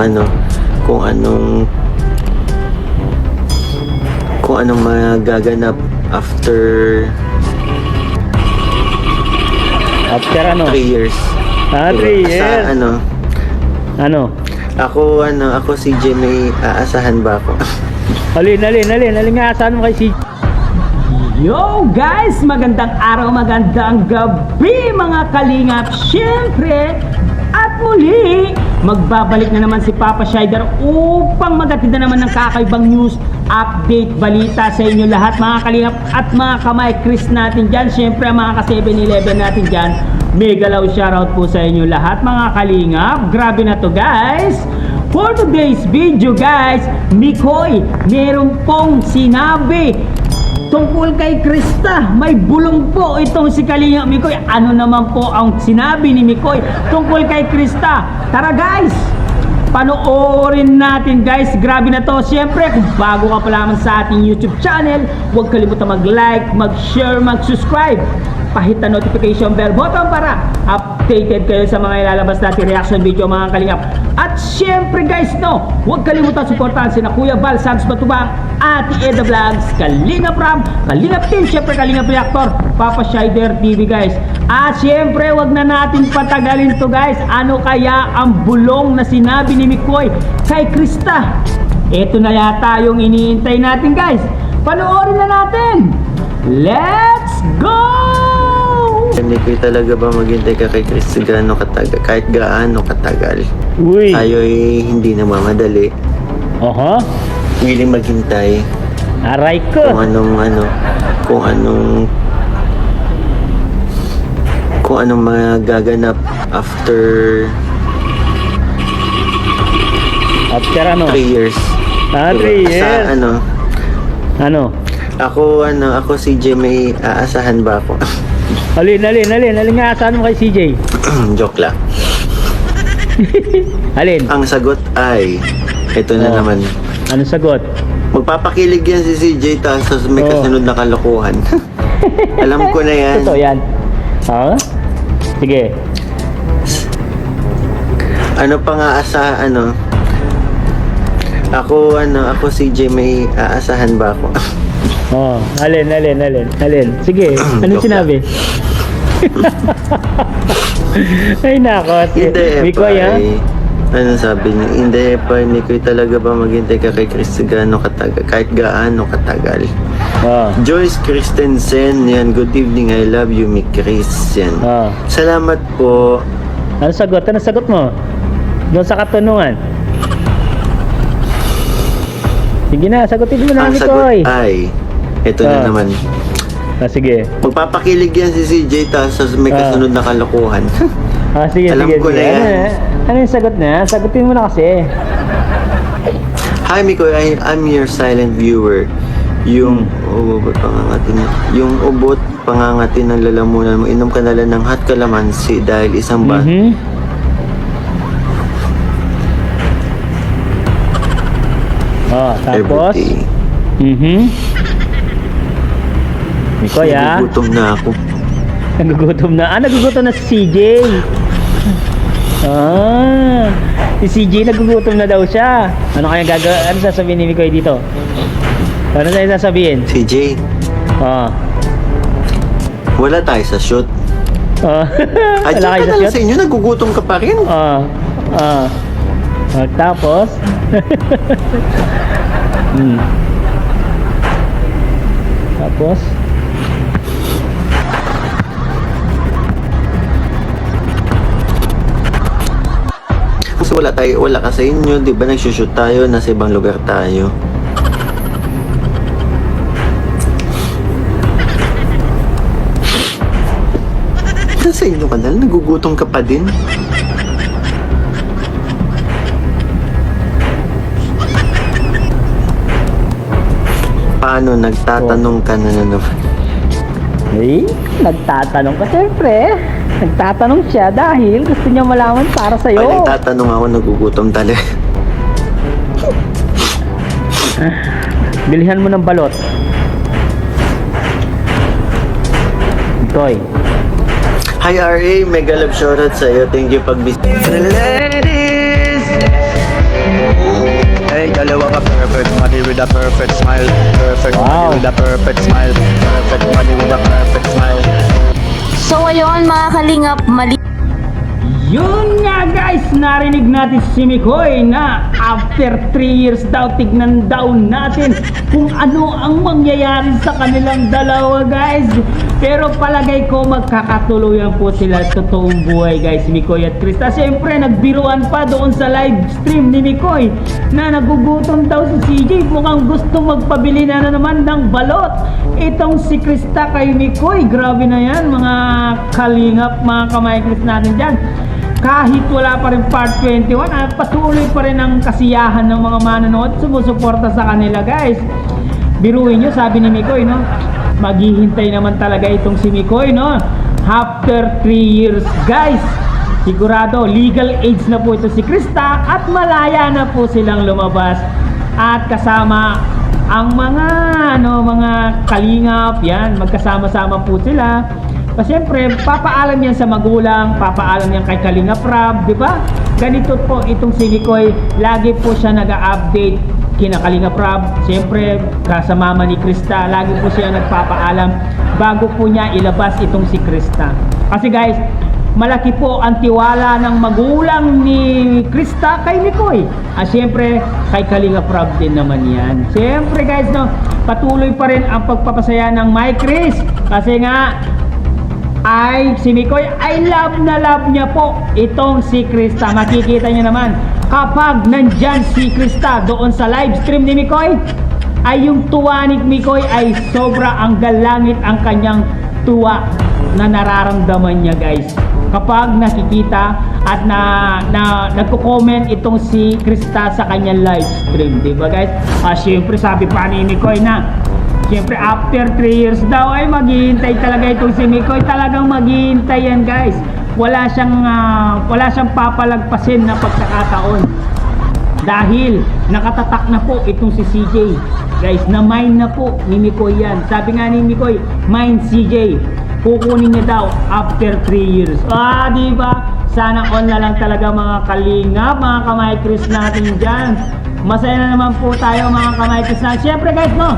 ano, kung anong magaganap after ano? 3 years. 3 years. Ano? Ako CJ, may aasahan ba ako? Alin nga asahan mo kay CJ? Yo guys, magandang araw, magandang gabi mga kalingap. Siyempre, at muli, magbabalik na naman si Papa Shider upang magatid na naman ng kakaibang news, update, balita sa inyo lahat mga kalingap at mga kamay Chris natin dyan. Siyempre, mga ka-7-Eleven natin dyan. Mega loud shoutout po sa inyo lahat mga kalingap. Grabe na to guys. For today's video guys, Mikoy, meron pong sinabi tungkol kay Krista. May bulong po itong si Kalingap Mikoy. Ano naman po ang sinabi ni Mikoy tungkol kay Krista? Tara guys, panoorin natin guys. Grabe na to. Siyempre, kung bago ka pa lamang sa ating YouTube channel, huwag kalimutan mag-like, mag-share, mag-subscribe. Pahit na notification bell button para updated kayo sa mga ilalabas natin reaction video mga kalingap. At syempre guys, no, huwag kalimutan suportahan sina Kuya Val Santos Batubang, Ate Eda Vlogs, Kalingap Ram, Kalingap Team, syempre Kalingap Reactor, Papa Shider TV guys. At syempre, huwag na natin patagalin to guys. Ano kaya ang bulong na sinabi ni Mikoy kay Krista? Ito na yata yung iniintay natin guys. Panoorin na natin. Let's go! Mikoy, talaga ba maghintay ka kay Chris gaano katagal? Kahit gaano katagal? Uy! Tayo'y hindi namamadali. Oho? Willing maghintay Aray ko! kung anong magaganap after ano? 3 years. 3 years. Ano? Ako CJ, may aasahan ba ako? Alin nga asahan mo kay CJ? Joke lang. Alin? Ang sagot ay ito na naman. Anong sagot? Magpapakilig yan si CJ tapos may kasunod na kalokohan. Alam ko na yan. Totoo yan. Sige. Ano pa nga ako CJ, may aasahan ba ako? Alin. Sige, anong sinabi? Ay nako, Mikoy ha? Ano sabi niya? Hindi pa, Mikoy, talaga ba maghintay ka kay Chris gaano katagal? Kahit gaano katagal. Joyce Christensen, yan, good evening, I love you, Mick Chris, yan. Salamat po. Anong sagot mo? Doon sa katanungan. Sige na, sagutin mo na, Ang Mikoy. sagot ay ito na naman. Sige. Magpapakilig yan si CJ tapos may kasunod na kalokohan. Sige. Alam ko na yan. Ano yung sagot na? Sagutin mo na kasi. Hi Mikoy, I'm your silent viewer. Yung ubot pangangati ng lalamunan mo, inom ka na lang ng hot calamansi dahil isang tapos? Mikoy nagugutom na ako. Nagugutom na si CJ. Si CJ nagugutom na daw siya. Ano kaya ano sasabihin ni Mikoy dito? Ano tayo sasabihin? CJ, wala tayo sa shoot. Adyan ka na lang sa inyo, nagugutom ka pa rin. Tapos? Tapos? Kasi wala ka sa inyo, di ba nagsushoot tayo, nasa ibang lugar tayo. Nasa inyo ka na, nagugutom ka pa din. Paano nagtatanong ka na naman? Nagtatanong ka siyempre. Nagtatanong siya dahil gusto niya malaman para sa'yo. Pag nagtatanong ako, nagugutom talaga. Bilihan mo ng balot. Mikoy. Hi RA, mega love shoutout sa'yo. Thank you pag-visit. with a perfect smile. Perfect body with a perfect smile. Perfect body with a perfect smile. So ayun mga kalingap, Yun nga guys, narinig natin si Mikoy na after 3 years daw, tignan daw natin kung ano ang mangyayari sa kanilang dalawa guys. Pero palagay ko magkakatuluyan po sila sa totoong buhay guys, Mikoy at Krista. Siyempre nagbiruan pa doon sa live stream ni Mikoy na nagugutom daw si CJ, mukhang gusto magpabili na naman ng balot itong si Krista kay Mikoy. Grabe na yan mga kalingap, mga kamay Krista natin dyan. Kahit wala pa rin part 21, patuloy pa rin ang kasiyahan ng mga manonood, sumusuporta sa kanila guys. Biruin nyo, sabi ni Mikoy, no? Maghihintay naman talaga itong si Mikoy, no? After 3 years guys, sigurado legal age na po ito si Krista at malaya na po silang lumabas at kasama ang mga kalingap yan, magkasama-sama po sila. Siyempre, papaalam yan sa magulang, papaalam yan kay Kalinga Prab, di ba? Ganito po itong si Mikoy, lagi po siya nag-update kina Kalinga Prab. Siyempre, sa mama ni Krista, lagi po siya nagpapaalam bago po niya ilabas itong si Krista. Kasi guys, malaki po ang tiwala ng magulang ni Krista kay Mikoy. Siyempre, kay Kalinga Prab din naman yan. Siyempre guys, no, patuloy pa rin ang pagpapasaya ng My Chris. Kasi nga, si Mikoy ay love na love niya po itong si Krista. Makikita niyo naman kapag nandyan si Krista doon sa live stream ni Mikoy, ay yung tuwa ni Mikoy ay sobra ang galangit ang kanyang tuwa na nararamdaman niya guys kapag nakikita at nagko-comment itong si Krista sa kanyang live stream, di ba guys? Siyempre sabi pa ni Mikoy na siyempre after 3 years daw ay maghihintay talaga itong si Mikoy. Talagang maghihintay yan guys. Wala siyang papalagpasin na pagkakataon. Dahil nakatatak na po itong si CJ. Guys, na mine na po ni Mikoy yan. Sabi nga ni Mikoy, mine CJ. Kukunin niya daw after 3 years. Di ba? Sana all na lang talaga mga kalingap, mga kamay Chris natin dyan. Masaya na naman po tayo mga kamay Chris natin. Siyempre guys, no?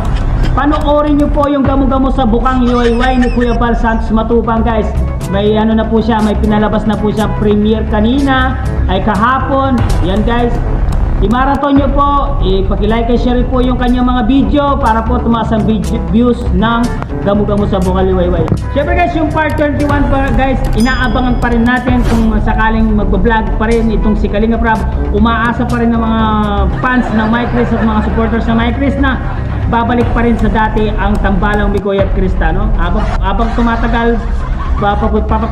Panoorin nyo po yung Gamo-Gamo sa Bukang UAY ni Kuya Val Santos Matubang guys. May ano na po siya, may pinalabas na po siya premiere kanina, ay kahapon. Yan guys, i-marathon nyo po, ipakilike and share po yung kanyang mga video para po tumaas ang views ng Gamo-Gamo sa Bukang UAY. Siyempre guys, yung part 21 pa guys, inaabangan pa rin natin kung sakaling magbablog pa rin itong si Kalinga Prab. Umaasa pa rin ng mga fans ng My Chris at mga supporters ng My Chris na babalik pa rin sa dati ang tambalang Mikoy at Krista, no? Habang tumatagal,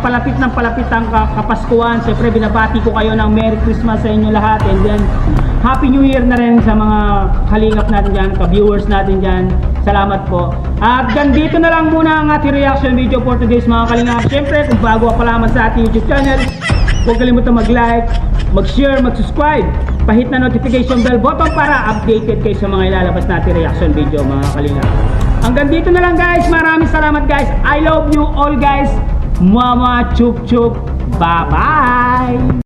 palapit ng palapit ang Kapaskuhan. Siyempre binabati ko kayo ng Merry Christmas sa inyo lahat, and then Happy New Year na rin sa mga kalingap natin dyan, ka-viewers natin dyan. Salamat po. At ganito na lang muna ang ating reaction video for today's mga kalingap. Siyempre kung bago ka pa lamang sa ating YouTube channel, huwag kalimutan mag-like, mag-share, mag-subscribe, pahit na notification bell button para updated kayo sa mga ilalabas natin reaction video mga kalingap. Hanggang dito na lang guys, maraming salamat guys. I love you all guys. Mama chup chup. Bye bye.